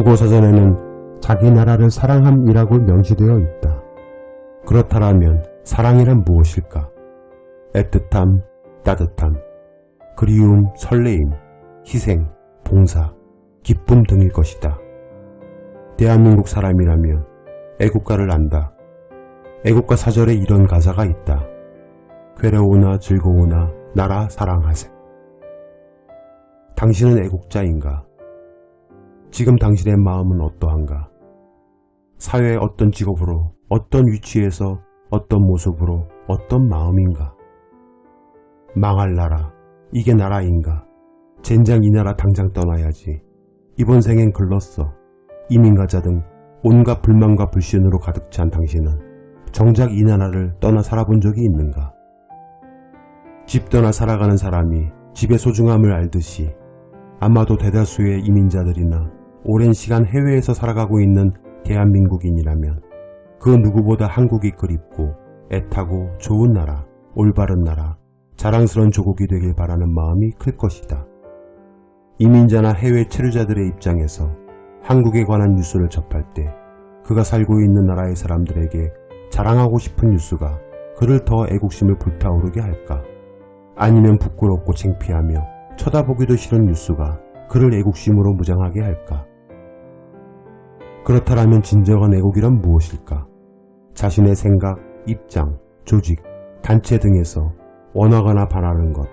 국어사전에는 자기 나라를 사랑함이라고 명시되어 있다. 그렇다면 사랑이란 무엇일까? 애틋함, 따뜻함, 그리움, 설레임, 희생, 봉사, 기쁨 등일 것이다. 대한민국 사람이라면 애국가를 안다. 애국가 사절에 이런 가사가 있다. 괴로우나 즐거우나 나라 사랑하세. 당신은 애국자인가? 지금 당신의 마음은 어떠한가? 사회의 어떤 직업으로, 어떤 위치에서, 어떤 모습으로, 어떤 마음인가? 망할 나라, 이게 나라인가? 젠장 이 나라 당장 떠나야지. 이번 생엔 글렀어. 이민가자 등 온갖 불만과 불신으로 가득 찬 당신은 정작 이 나라를 떠나 살아본 적이 있는가? 집 떠나 살아가는 사람이 집의 소중함을 알듯이 아마도 대다수의 이민자들이나 오랜 시간 해외에서 살아가고 있는 대한민국인이라면 그 누구보다 한국이 그립고 애타고 좋은 나라, 올바른 나라, 자랑스러운 조국이 되길 바라는 마음이 클 것이다. 이민자나 해외 체류자들의 입장에서 한국에 관한 뉴스를 접할 때 그가 살고 있는 나라의 사람들에게 자랑하고 싶은 뉴스가 그를 더 애국심을 불타오르게 할까? 아니면 부끄럽고 창피하며 쳐다보기도 싫은 뉴스가 그를 애국심으로 무장하게 할까? 그렇다면 진정한 애국이란 무엇일까? 자신의 생각, 입장, 조직, 단체 등에서 원하거나 바라는 것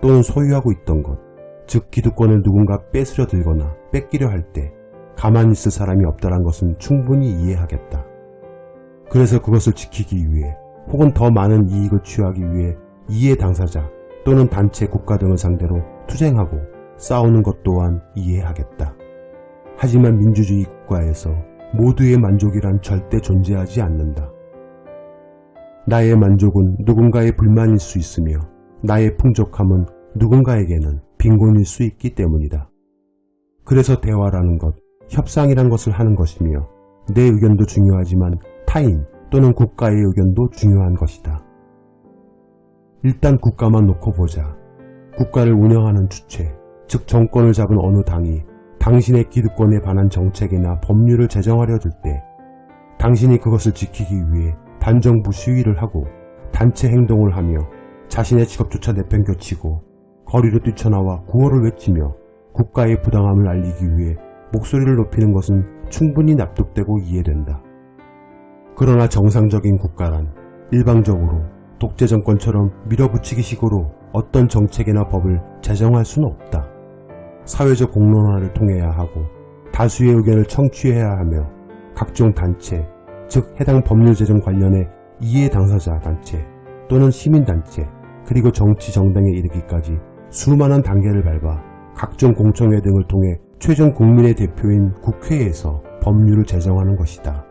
또는 소유하고 있던 것, 즉 기득권을 누군가 뺏으려 들거나 뺏기려 할 때 가만히 있을 사람이 없다는 것은 충분히 이해하겠다. 그래서 그것을 지키기 위해 혹은 더 많은 이익을 취하기 위해 이해 당사자 또는 단체, 국가 등을 상대로 투쟁하고 싸우는 것 또한 이해하겠다. 하지만 민주주의 국가에서 모두의 만족이란 절대 존재하지 않는다. 나의 만족은 누군가의 불만일 수 있으며 나의 풍족함은 누군가에게는 빈곤일 수 있기 때문이다. 그래서 대화라는 것, 협상이란 것을 하는 것이며 내 의견도 중요하지만 타인 또는 국가의 의견도 중요한 것이다. 일단 국가만 놓고 보자. 국가를 운영하는 주체, 즉 정권을 잡은 어느 당이 당신의 기득권에 반한 정책이나 법률을 제정하려 들 때 당신이 그것을 지키기 위해 반정부 시위를 하고 단체 행동을 하며 자신의 직업조차 내팽겨치고 거리로 뛰쳐나와 구호를 외치며 국가의 부당함을 알리기 위해 목소리를 높이는 것은 충분히 납득되고 이해된다. 그러나 정상적인 국가란 일방적으로 독재 정권처럼 밀어붙이기식으로 어떤 정책이나 법을 제정할 수는 없다. 사회적 공론화를 통해야 하고 다수의 의견을 청취해야 하며 각종 단체, 즉 해당 법률 제정 관련해 이해 당사자 단체 또는 시민단체 그리고 정치 정당에 이르기까지 수많은 단계를 밟아 각종 공청회 등을 통해 최종 국민의 대표인 국회에서 법률을 제정하는 것이다.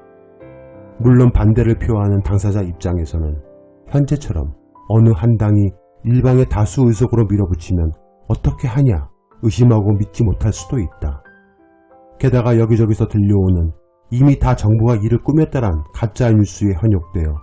물론 반대를 표하는 당사자 입장에서는 현재처럼 어느 한 당이 일방의 다수 의석으로 밀어붙이면 어떻게 하냐 의심하고 믿지 못할 수도 있다. 게다가 여기저기서 들려오는 이미 다 정부가 이를 꾸몄다란 가짜 뉴스에 현혹되어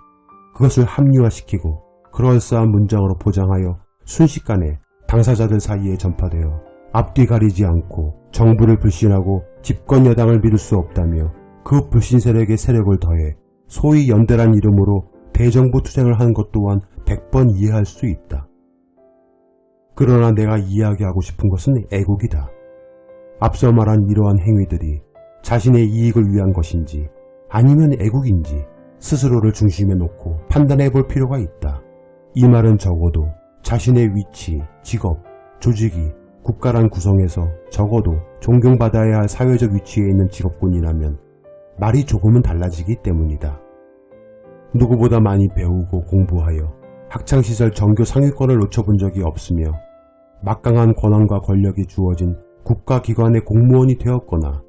그것을 합리화시키고 그럴싸한 문장으로 포장하여 순식간에 당사자들 사이에 전파되어 앞뒤 가리지 않고 정부를 불신하고 집권 여당을 믿을 수 없다며 그 불신 세력의 세력을 더해 소위 연대란 이름으로 대정부 투쟁을 하는 것 또한 100번 이해할 수 있다. 그러나 내가 이야기하고 싶은 것은 애국이다. 앞서 말한 이러한 행위들이 자신의 이익을 위한 것인지 아니면 애국인지 스스로를 중심에 놓고 판단해 볼 필요가 있다. 이 말은 적어도 자신의 위치, 직업, 조직이 국가란 구성에서 적어도 존경받아야 할 사회적 위치에 있는 직업군이라면 말이 조금은 달라지기 때문이다. 누구보다 많이 배우고 공부하여 학창시절 정교 상위권을 놓쳐본 적이 없으며 막강한 권한과 권력이 주어진 국가기관의 공무원이 되었거나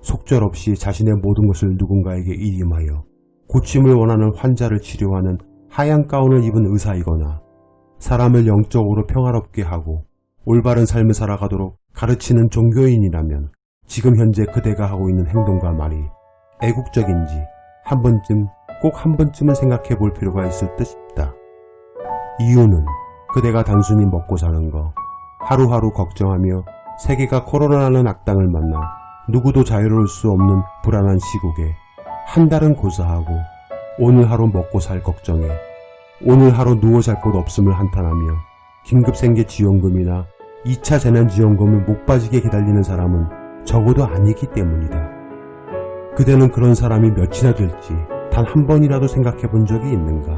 속절없이 자신의 모든 것을 누군가에게 일임하여 고침을 원하는 환자를 치료하는 하얀 가운을 입은 의사이거나 사람을 영적으로 평화롭게 하고 올바른 삶을 살아가도록 가르치는 종교인이라면 지금 현재 그대가 하고 있는 행동과 말이 애국적인지 한 번쯤 꼭 한 번쯤은 생각해 볼 필요가 있을 듯 싶다. 이유는 그대가 단순히 먹고 사는 거, 하루하루 걱정하며 세계가 코로나라는 악당을 만나 누구도 자유로울 수 없는 불안한 시국에 한 달은 고사하고 오늘 하루 먹고 살 걱정에 오늘 하루 누워 잘 곳 없음을 한탄하며 긴급생계지원금이나 2차 재난지원금을 목 빠지게 기다리는 사람은 적어도 아니기 때문이다. 그대는 그런 사람이 몇이나 될지 단 한 번이라도 생각해 본 적이 있는가?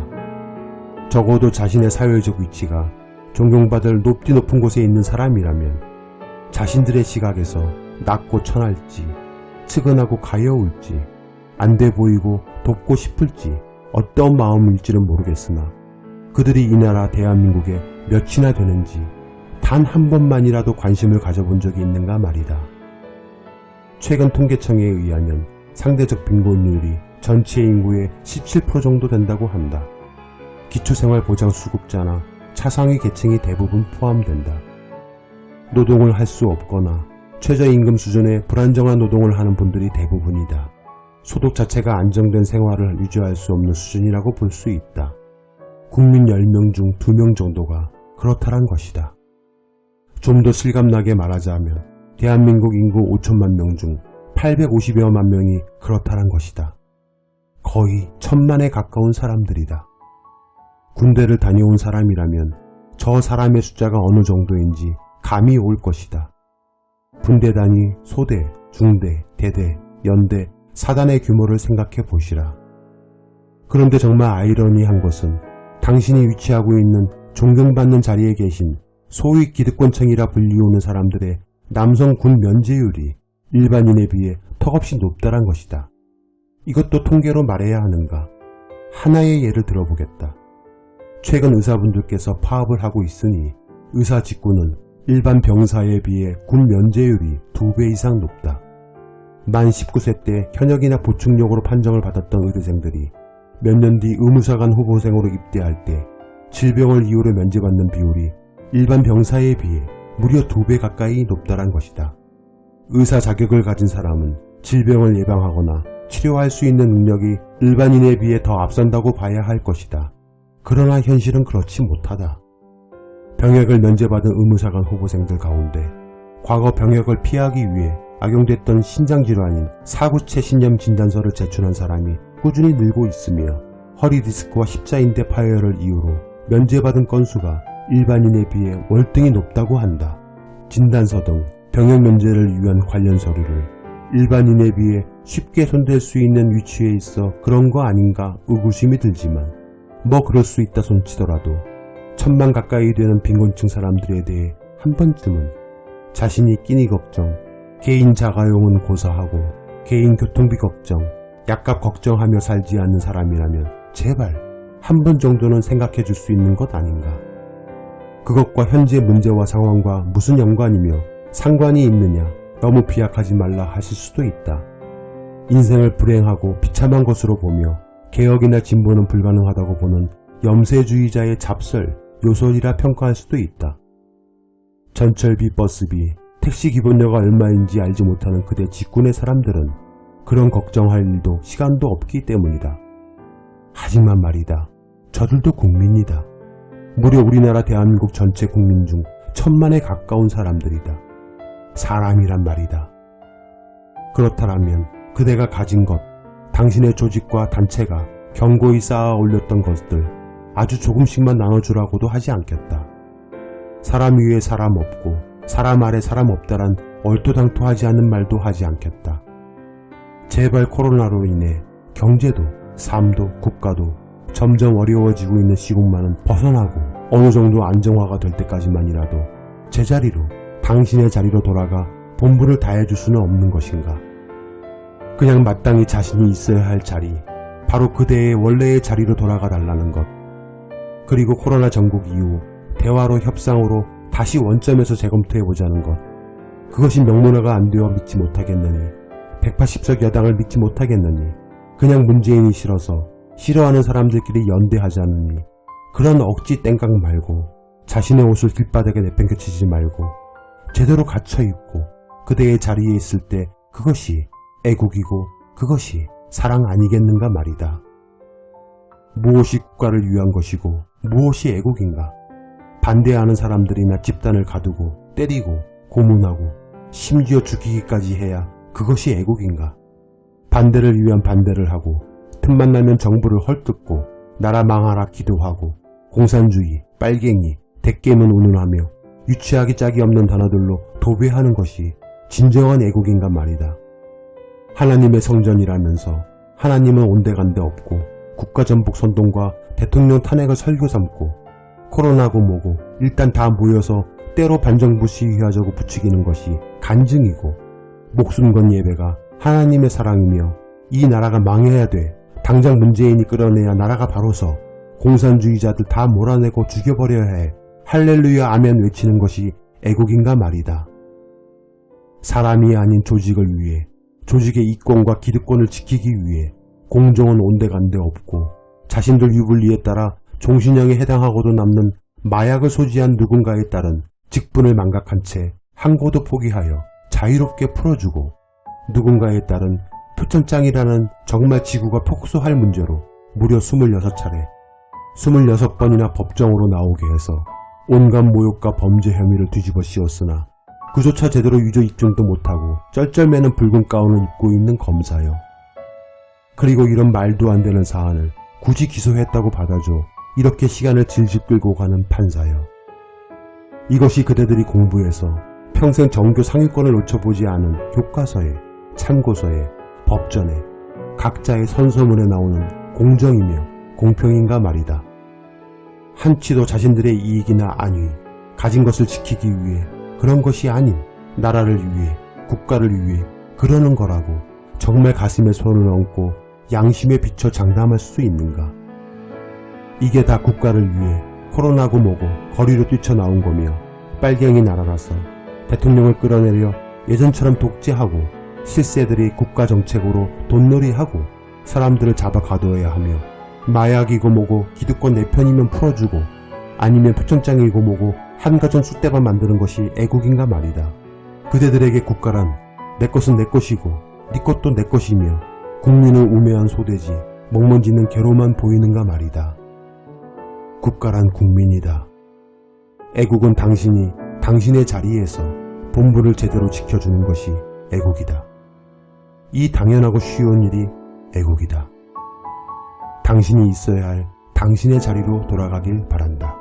적어도 자신의 사회적 위치가 존경받을 높디 높은 곳에 있는 사람이라면 자신들의 시각에서 낮고 천할지 측은하고 가여울지 안돼 보이고 돕고 싶을지 어떤 마음일지는 모르겠으나 그들이 이 나라 대한민국에 몇이나 되는지 단 한 번만이라도 관심을 가져본 적이 있는가 말이다. 최근 통계청에 의하면 상대적 빈곤율이 전체 인구의 17% 정도 된다고 한다. 기초생활보장수급자나 차상위 계층이 대부분 포함된다. 노동을 할 수 없거나 최저임금 수준의 불안정한 노동을 하는 분들이 대부분이다. 소득 자체가 안정된 생활을 유지할 수 없는 수준이라고 볼 수 있다. 국민 10명 중 2명 정도가 그렇다란 것이다. 좀 더 실감나게 말하자면 대한민국 인구 5천만 명 중 850여만 명이 그렇다란 것이다. 거의 1000만에 가까운 사람들이다. 군대를 다녀온 사람이라면 저 사람의 숫자가 어느 정도인지 감이 올 것이다. 분대 단위, 소대, 중대, 대대, 연대, 사단의 규모를 생각해 보시라. 그런데 정말 아이러니한 것은 당신이 위치하고 있는 존경받는 자리에 계신 소위 기득권층이라 불리우는 사람들의 남성 군 면제율이 일반인에 비해 턱없이 높다란 것이다. 이것도 통계로 말해야 하는가? 하나의 예를 들어보겠다. 최근 의사분들께서 파업을 하고 있으니 의사 직구는 일반 병사에 비해 군 면제율이 2배 이상 높다. 만 19세 때 현역이나 보충력으로 판정을 받았던 의대생들이 몇 년 뒤 의무사관 후보생으로 입대할 때 질병을 이유로 면제받는 비율이 일반 병사에 비해 무려 2배 가까이 높다란 것이다. 의사 자격을 가진 사람은 질병을 예방하거나 치료할 수 있는 능력이 일반인에 비해 더 앞선다고 봐야 할 것이다. 그러나 현실은 그렇지 못하다. 병역을 면제받은 의무사관 후보생들 가운데 과거 병역을 피하기 위해 악용됐던 신장질환인 사구체 신염 진단서를 제출한 사람이 꾸준히 늘고 있으며 허리 디스크와 십자인대 파열을 이유로 면제받은 건수가 일반인에 비해 월등히 높다고 한다. 진단서 등 병역 면제를 위한 관련 서류를 일반인에 비해 쉽게 손댈 수 있는 위치에 있어 그런 거 아닌가 의구심이 들지만 뭐 그럴 수 있다 손치더라도 1000만 가까이 되는 빈곤층 사람들에 대해 한 번쯤은 자신이 끼니 걱정, 개인 자가용은 고사하고 개인 교통비 걱정, 약값 걱정하며 살지 않는 사람이라면 제발 한 번 정도는 생각해 줄 수 있는 것 아닌가. 그것과 현재 문제와 상황과 무슨 연관이며 상관이 있느냐 너무 비약하지 말라 하실 수도 있다. 인생을 불행하고 비참한 것으로 보며 개혁이나 진보는 불가능하다고 보는 염세주의자의 잡설, 요설이라 평가할 수도 있다. 전철비, 버스비, 택시 기본료가 얼마인지 알지 못하는 그대 직군의 사람들은 그런 걱정할 일도 시간도 없기 때문이다. 하지만 말이다. 저들도 국민이다. 무려 우리나라 대한민국 전체 국민 중 1000만에 가까운 사람들이다. 사람이란 말이다. 그렇다면 그대가 가진 것, 당신의 조직과 단체가 견고히 쌓아 올렸던 것들 아주 조금씩만 나눠주라고도 하지 않겠다. 사람 위에 사람 없고 사람 아래 사람 없다란 얼토당토하지 않는 말도 하지 않겠다. 제발 코로나로 인해 경제도 삶도 국가도 점점 어려워지고 있는 시국만은 벗어나고 어느 정도 안정화가 될 때까지만이라도 제자리로 당신의 자리로 돌아가 본분을 다해줄 수는 없는 것인가. 그냥 마땅히 자신이 있어야 할 자리, 바로 그대의 원래의 자리로 돌아가 달라는 것. 그리고 코로나 전국 이후 대화로 협상으로 다시 원점에서 재검토해보자는 것. 그것이 명문화가 안 되어 믿지 못하겠느니, 180석 여당을 믿지 못하겠느니, 그냥 문재인이 싫어서 싫어하는 사람들끼리 연대하자느니, 그런 억지 땡깡 말고 자신의 옷을 길바닥에 내팽개치지 말고 제대로 갖춰입고 그대의 자리에 있을 때 그것이 애국이고 그것이 사랑 아니겠는가 말이다. 무엇이 국가를 위한 것이고 무엇이 애국인가? 반대하는 사람들이나 집단을 가두고 때리고 고문하고 심지어 죽이기까지 해야 그것이 애국인가? 반대를 위한 반대를 하고 틈만 나면 정부를 헐뜯고 나라 망하라 기도하고 공산주의, 빨갱이, 대깨문 운운하며 유치하기 짝이 없는 단어들로 도배하는 것이 진정한 애국인가 말이다. 하나님의 성전이라면서 하나님은 온데간데 없고 국가전복 선동과 대통령 탄핵을 설교 삼고 코로나고 뭐고 일단 다 모여서 때로 반정부 시위하자고 부추기는 것이 간증이고 목숨 건 예배가 하나님의 사랑이며 이 나라가 망해야 돼. 당장 문재인이 끌어내야 나라가 바로 서. 공산주의자들 다 몰아내고 죽여버려야 해. 할렐루야 아멘 외치는 것이 애국인가 말이다. 사람이 아닌 조직을 위해, 조직의 이권과 기득권을 지키기 위해 공정은 온데간데 없고 자신들 유불리에 따라 종신형에 해당하고도 남는 마약을 소지한 누군가에 따른 직분을 망각한 채 항고도 포기하여 자유롭게 풀어주고 누군가에 따른 표천장이라는 정말 지구가 폭소할 문제로 무려 26차례 26번이나 법정으로 나오게 해서 온갖 모욕과 범죄 혐의를 뒤집어 씌웠으나 그조차 제대로 유죄 입증도 못하고 쩔쩔매는 붉은 가운을 입고 있는 검사요. 그리고 이런 말도 안 되는 사안을 굳이 기소했다고 받아줘 이렇게 시간을 질질 끌고 가는 판사요. 이것이 그대들이 공부해서 평생 정교 상위권을 놓쳐보지 않은 교과서에, 참고서에, 법전에, 각자의 선서문에 나오는 공정이며 공평인가 말이다. 한치도 자신들의 이익이나 안위, 가진 것을 지키기 위해 그런 것이 아닌 나라를 위해, 국가를 위해 그러는 거라고 정말 가슴에 손을 얹고 양심에 비춰 장담할 수 있는가? 이게 다 국가를 위해 코로나고 뭐고 거리로 뛰쳐나온 거며 빨갱이 나라라서 대통령을 끌어내려 예전처럼 독재하고 실세들이 국가정책으로 돈놀이하고 사람들을 잡아 가둬야 하며 마약이고 뭐고 기득권 내 편이면 풀어주고 아니면 표창장이고 뭐고 한가전 쑥대밭 만드는 것이 애국인가 말이다. 그대들에게 국가란 내 것은 내 것이고 네 것도 내 것이며 국민은 우매한 소대지 먹먼지는 개로만 보이는가 말이다. 국가란 국민이다. 애국은 당신이 당신의 자리에서 본분을 제대로 지켜주는 것이 애국이다. 이 당연하고 쉬운 일이 애국이다. 당신이 있어야 할 당신의 자리로 돌아가길 바란다.